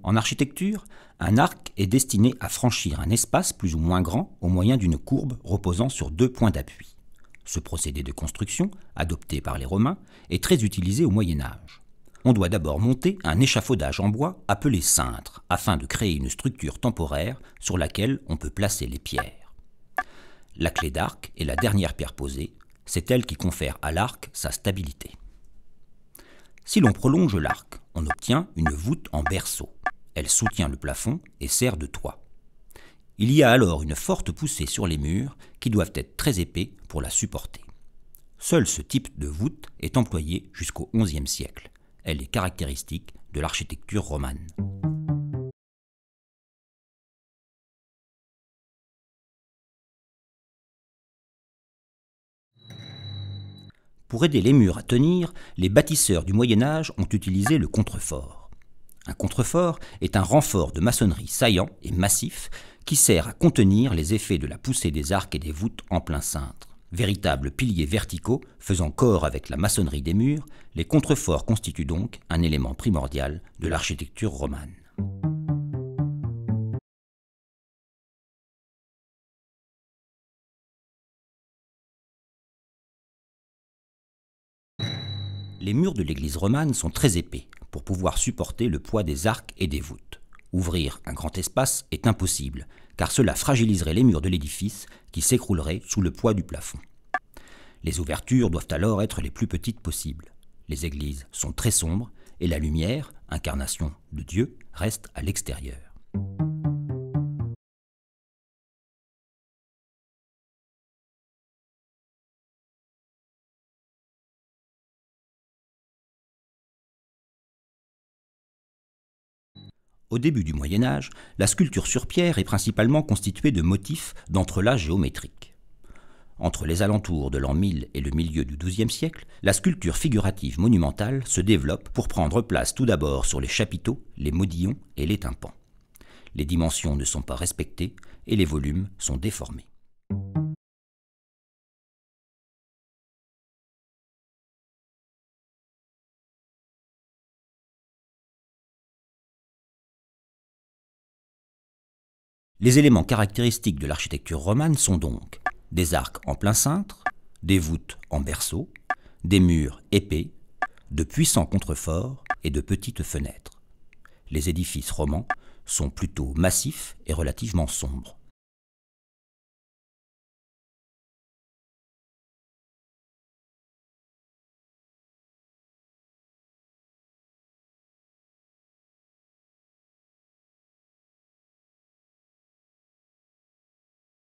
En architecture, un arc est destiné à franchir un espace plus ou moins grand au moyen d'une courbe reposant sur deux points d'appui. Ce procédé de construction, adopté par les Romains, est très utilisé au Moyen Âge. On doit d'abord monter un échafaudage en bois appelé cintre, afin de créer une structure temporaire sur laquelle on peut placer les pierres. La clé d'arc est la dernière pierre posée, c'est elle qui confère à l'arc sa stabilité. Si l'on prolonge l'arc, on obtient une voûte en berceau. Elle soutient le plafond et sert de toit. Il y a alors une forte poussée sur les murs qui doivent être très épais pour la supporter. Seul ce type de voûte est employé jusqu'au XIe siècle. Elle est caractéristique de l'architecture romane. Pour aider les murs à tenir, les bâtisseurs du Moyen Âge ont utilisé le contrefort. Un contrefort est un renfort de maçonnerie saillant et massif qui sert à contenir les effets de la poussée des arcs et des voûtes en plein cintre. Véritables piliers verticaux faisant corps avec la maçonnerie des murs, les contreforts constituent donc un élément primordial de l'architecture romane. Les murs de l'église romane sont très épais pour pouvoir supporter le poids des arcs et des voûtes. Ouvrir un grand espace est impossible, car cela fragiliserait les murs de l'édifice qui s'écrouleraient sous le poids du plafond. Les ouvertures doivent alors être les plus petites possibles. Les églises sont très sombres et la lumière, incarnation de Dieu, reste à l'extérieur. Au début du Moyen Âge, la sculpture sur pierre est principalement constituée de motifs d'entrelacs géométriques. Entre les alentours de l'an 1000 et le milieu du XIIe siècle, la sculpture figurative monumentale se développe pour prendre place tout d'abord sur les chapiteaux, les modillons et les tympans. Les dimensions ne sont pas respectées et les volumes sont déformés. Les éléments caractéristiques de l'architecture romane sont donc des arcs en plein cintre, des voûtes en berceau, des murs épais, de puissants contreforts et de petites fenêtres. Les édifices romans sont plutôt massifs et relativement sombres.